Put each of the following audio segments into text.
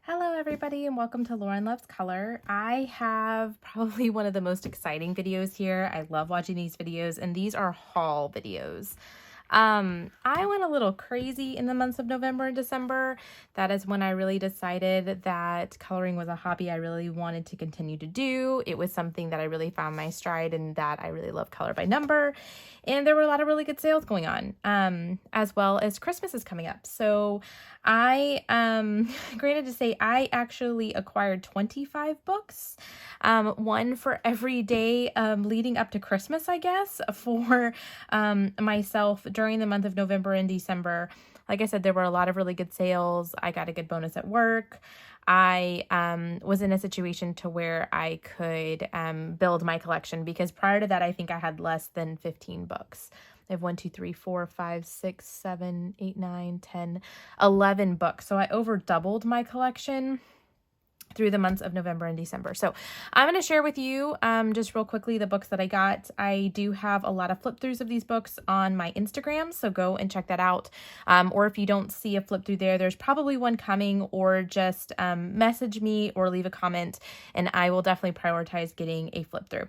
Hello everybody and welcome to Lauren Loves Color. I have probably one of the most exciting videos here. I love watching these videos and these are haul videos. I went a little crazy in the months of November and December. That is when I really decided that coloring was a hobby I really wanted to continue to do. It was something that I really found my stride and that I really love color by number. And there were a lot of really good sales going on, as well as Christmas is coming up. So I, granted to say, I actually acquired 25 books, one for every day leading up to Christmas, I guess, for myself during the month of November and December. Like I said, there were a lot of really good sales. I got a good bonus at work. I was in a situation to where I could build my collection because prior to that, I think I had less than 15 books. I have 1, 2, 3, 4, 5, 6, 7, 8, 9, 10, 11 books. So I over doubled my collection through the months of November and December. So I'm going to share with you just real quickly the books that I got. I do have a lot of flip throughs of these books on my Instagram, so go and check that out. Or if you don't see a flip through there, there's probably one coming, or just message me or leave a comment and I will definitely prioritize getting a flip through.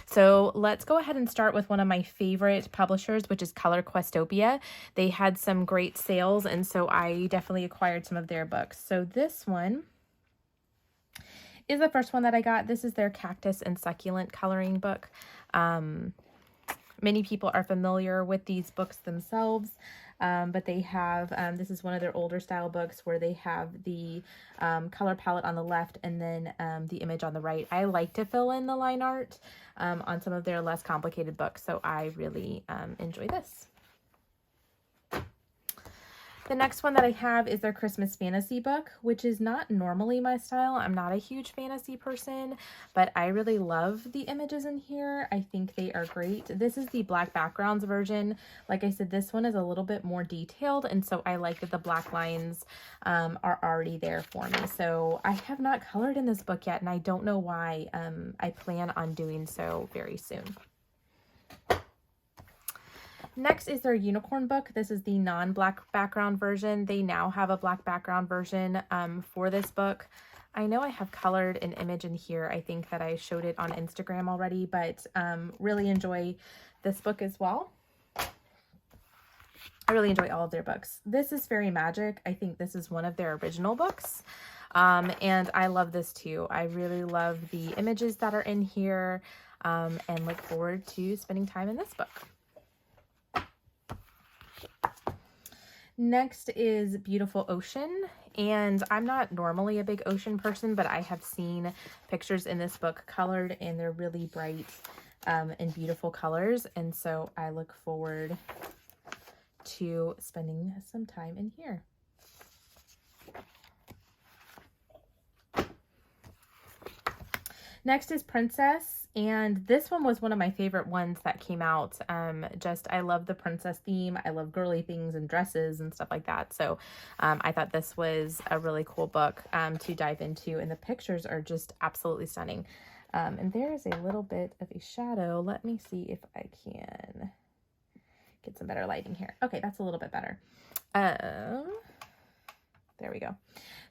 So let's go ahead and start with one of my favorite publishers, which is Questopia. They had some great sales and so I definitely acquired some of their books. So this one is the first one that I got. This is their Cactus and Succulent coloring book. Many people are familiar with these books themselves, but they have, this is one of their older style books where they have the color palette on the left and then the image on the right. I like to fill in the line art on some of their less complicated books, so I really enjoy this. The next one that I have is their Christmas fantasy book, which is not normally my style. I'm not a huge fantasy person, but I really love the images in here. I think they are great. This is the black backgrounds version. Like I said, this one is a little bit more detailed, and so I like that the black lines are already there for me. So I have not colored in this book yet, and I don't know why. I plan on doing so very soon. Next is their unicorn book. This is the non-black background version. They now have a black background version for this book. I know I have colored an image in here. I think that I showed it on Instagram already, but really enjoy this book as well. I really enjoy all of their books. This is Fairy Magic. I think this is one of their original books. And I love this too. I really love the images that are in here and look forward to spending time in this book. Next is Beautiful Ocean, and I'm not normally a big ocean person, but I have seen pictures in this book colored and they're really bright and beautiful colors, and so I look forward to spending some time in here. Next is Princess, and this one was one of my favorite ones that came out. I love the princess theme. I love girly things and dresses and stuff like that. So I thought this was a really cool book to dive into, and the pictures are just absolutely stunning. And there is a little bit of a shadow. Let me see if I can get some better lighting here. Okay, that's a little bit better. There we go.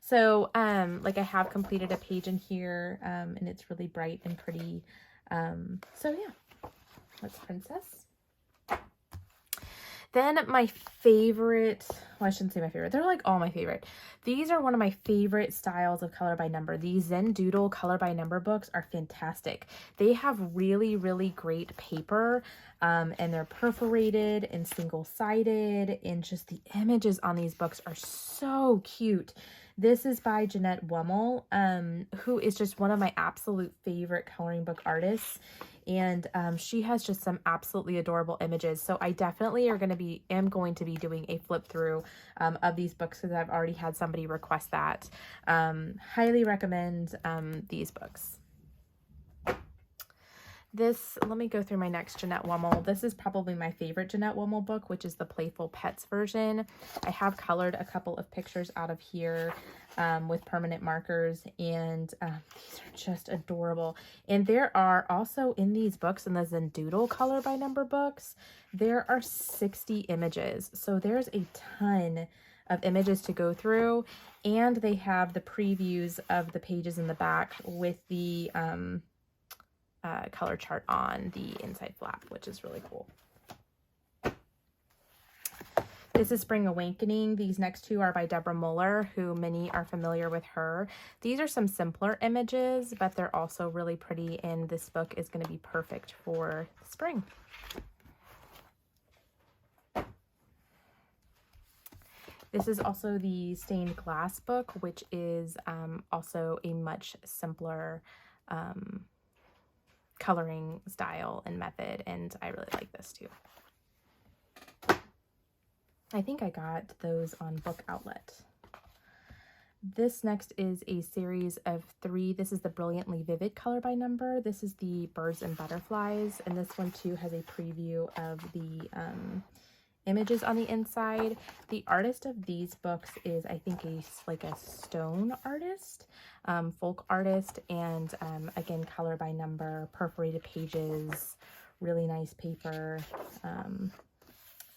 So, like I have completed a page in here, and it's really bright and pretty. So yeah, that's Princess. Then my favorite, well, I shouldn't say my favorite. They're like all my favorite. These are one of my favorite styles of color by number. These Zendoodle color by number books are fantastic. They have really, really great paper, and they're perforated and single-sided, and just the images on these books are so cute. This is by Jeanette Wummel, who is just one of my absolute favorite coloring book artists. And she has just some absolutely adorable images. So I definitely am going to be doing a flip through of these books because I've already had somebody request that. Highly recommend these books. Let me go through my next Jeanette Wummel. This is probably my favorite Jeanette Wummel book, which is the Playful Pets version. I have colored a couple of pictures out of here with permanent markers, and these are just adorable. And there are also in these books, in the Zendoodle color by number books, there are 60 images. So there's a ton of images to go through, and they have the previews of the pages in the back with the color chart on the inside flap, which is really cool. This is Spring Awakening. These next two are by Deborah Muller, who many are familiar with her. These are some simpler images, but they're also really pretty, and this book is going to be perfect for spring. This is also the Stained Glass book, which is also a much simpler coloring style and method, and I really like this too. I think I got those on Book Outlet. This next is a series of 3. This is the Brilliantly Vivid color by number. This is the Birds and Butterflies, and this one too has a preview of the images on the inside. The artist of these books is, I think, like a stone artist, folk artist, and again, color by number, perforated pages, really nice paper,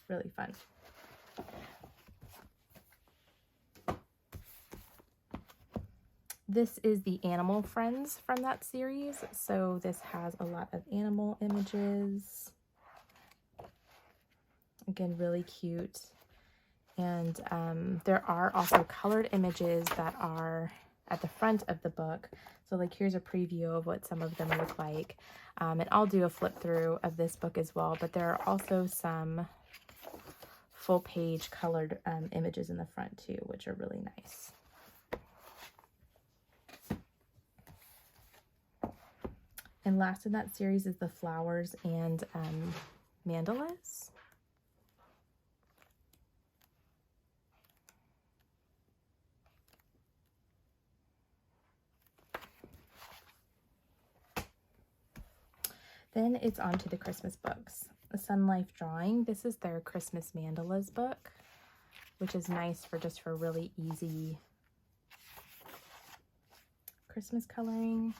really fun. This is the Animal Friends from that series. So this has a lot of animal images. Again, really cute. And there are also colored images that are at the front of the book. So like here's a preview of what some of them look like. And I'll do a flip through of this book as well, but there are also some full page colored images in the front too, which are really nice. And last in that series is the Flowers and Mandalas. Then it's on to the Christmas books. The Sunlife Drawing. This is their Christmas Mandalas book, which is nice for just for really easy Christmas coloring.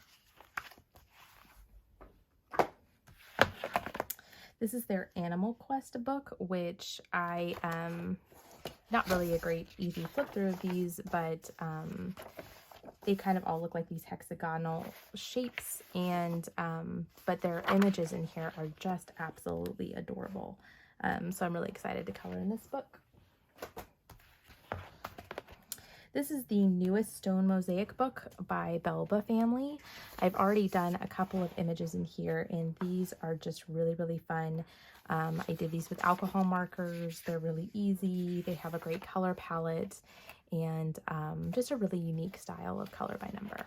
This is their Animal Quest book, which I not really a great easy flip through of these, but they kind of all look like these hexagonal shapes, and but their images in here are just absolutely adorable. So I'm really excited to color in this book. This is the newest Stone Mosaic book by Belba family. I've already done a couple of images in here, and these are just really, really fun. I did these with alcohol markers. They're really easy. They have a great color palette, and just a really unique style of color by number.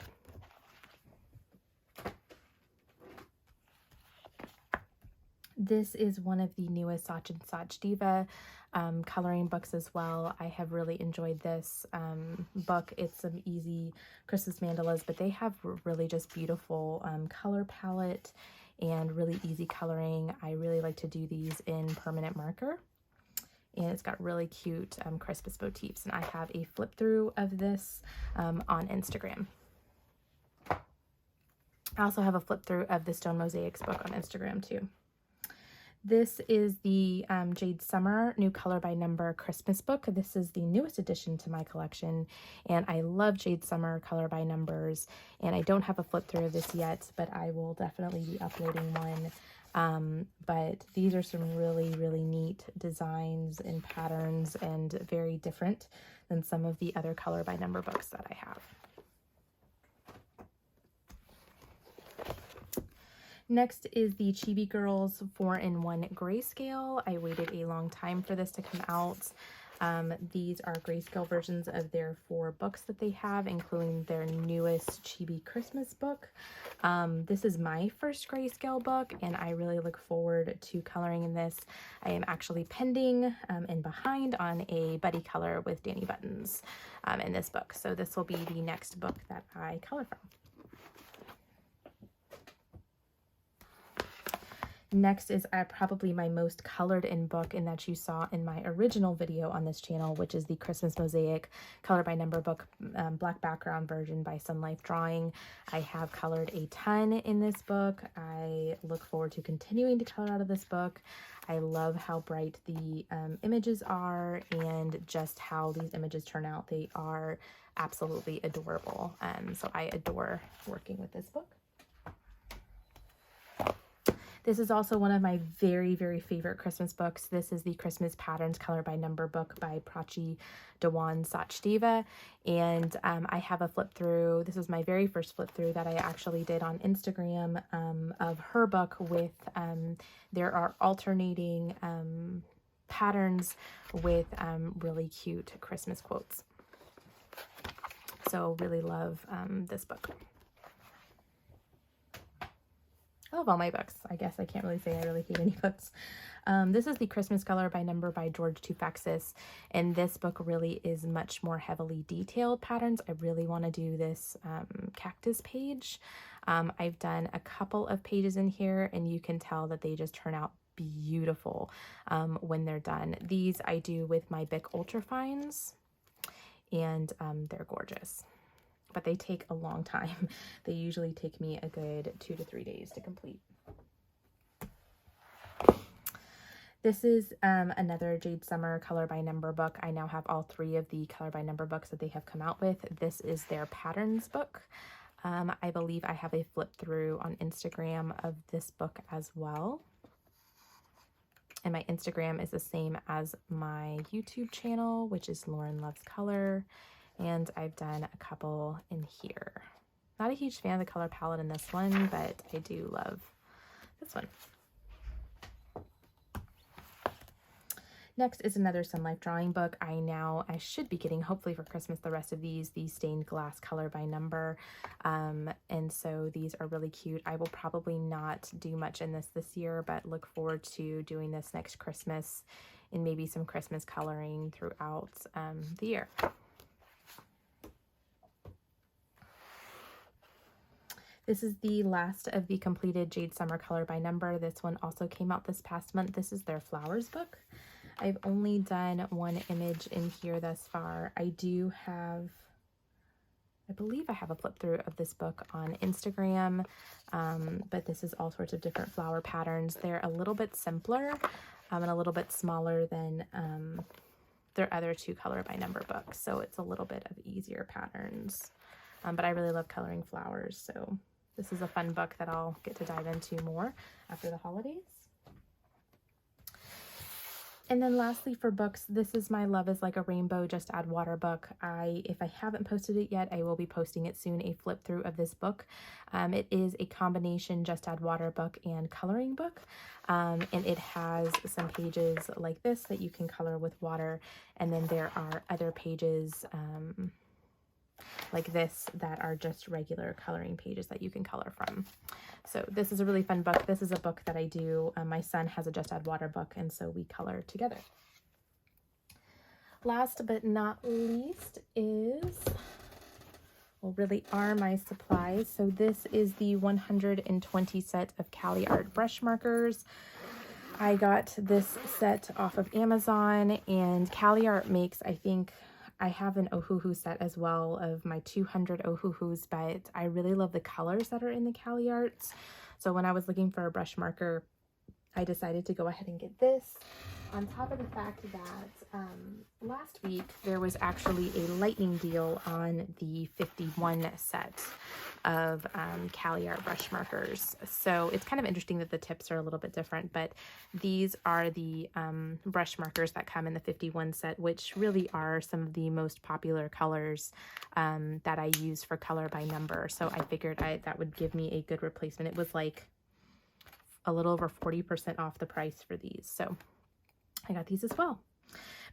This is one of the newest Sachin Sachdeva coloring books as well. I have really enjoyed this book. It's some easy Christmas mandalas, but they have really just beautiful color palette and really easy coloring. I really like to do these in permanent marker. And it's got really cute Christmas motifs. And I have a flip through of this on Instagram. I also have a flip through of the Stone Mosaics book on Instagram too. This is the Jade Summer new color by number Christmas book. This is the newest addition to my collection, and I love Jade Summer color by numbers, and I don't have a flip through of this yet, but I will definitely be uploading one. But these are some really, really neat designs and patterns, and very different than some of the other color by number books that I have. Next is the Chibi Girls 4-in-1 grayscale. I waited a long time for this to come out. These are grayscale versions of their 4 books that they have, including their newest Chibi Christmas book. This is my first grayscale book, and I really look forward to coloring in this. I am actually pending and behind on a buddy color with Danny Buttons in this book. So this will be the next book that I color from. Next is probably my most colored in book, and that you saw in my original video on this channel, which is the Christmas Mosaic color by number book, black background version by Sunlife Drawing. I have colored a ton in this book. I look forward to continuing to color out of this book. I love how bright the images are and just how these images turn out. They are absolutely adorable. So I adore working with this book. This is also one of my very, very favorite Christmas books. This is the Christmas Patterns Color by Number book by Prachi Dewan Sachdeva. And I have a flip through. This was my very first flip through that I actually did on Instagram of her book with, there are alternating patterns with really cute Christmas quotes. So really love this book. I love all my books. I guess I can't really say I really hate any books. This is the Christmas Color by Number by George Tufaxis, and this book really is much more heavily detailed patterns. I really want to do this cactus page. I've done a couple of pages in here, and you can tell that they just turn out beautiful when they're done. These I do with my Bic Ultrafines, and they're gorgeous. But they take a long time. They usually take me a good 2 to 3 days to complete. This is another Jade Summer Color by Number book. I now have all 3 of the Color by Number books that they have come out with. This is their Patterns book. I believe I have a flip through on Instagram of this book as well. And my Instagram is the same as my YouTube channel, which is Lauren Loves Color. And I've done a couple in here. Not a huge fan of the color palette in this one, but I do love this one. Next is another Sunlife Drawing book. I should be getting, hopefully for Christmas, the rest of these, the Stained Glass Color by Number. And so these are really cute. I will probably not do much in this year, but look forward to doing this next Christmas and maybe some Christmas coloring throughout the year. This is the last of the completed Jade Summer Color by Number. This one also came out this past month. This is their Flowers book. I've only done 1 image in here thus far. I believe I have a flip through of this book on Instagram, but this is all sorts of different flower patterns. They're a little bit simpler and a little bit smaller than their other 2 Color by Number books, so it's a little bit of easier patterns. But I really love coloring flowers, so this is a fun book that I'll get to dive into more after the holidays. And then lastly for books, this is my Love is Like a Rainbow, Just Add Water book. If I haven't posted it yet, I will be posting it soon, a flip through of this book. It is a combination Just Add Water book and coloring book. And it has some pages like this that you can color with water. And then there are other pages like this that are just regular coloring pages that you can color from. So this is a really fun book. This is a book that I do. My son has a Just Add Water book, and so we color together. Last but not least is, well, really are my supplies. So this is the 120 set of Cali Art brush markers. I got this set off of Amazon, and Cali Art makes, I think, I have an Ohuhu set as well of my 200 Ohuhus, but I really love the colors that are in the Cali Arts. So when I was looking for a brush marker, I decided to go ahead and get this. On top of the fact that last week there was actually a lightning deal on the 51 set of Cali Art brush markers. So it's kind of interesting that the tips are a little bit different, but these are the brush markers that come in the 51 set, which really are some of the most popular colors that I use for Color by Number. So I figured that would give me a good replacement. It was like a little over 40% off the price for these. So I got these as well.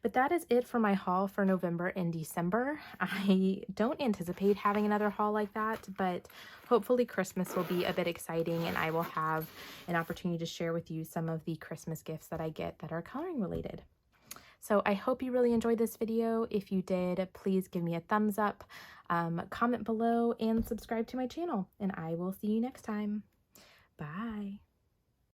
But that is it for my haul for November and December. I don't anticipate having another haul like that, but hopefully Christmas will be a bit exciting and I will have an opportunity to share with you some of the Christmas gifts that I get that are coloring related. So I hope you really enjoyed this video. If you did, please give me a thumbs up, comment below, and subscribe to my channel. And I will see you next time. Bye.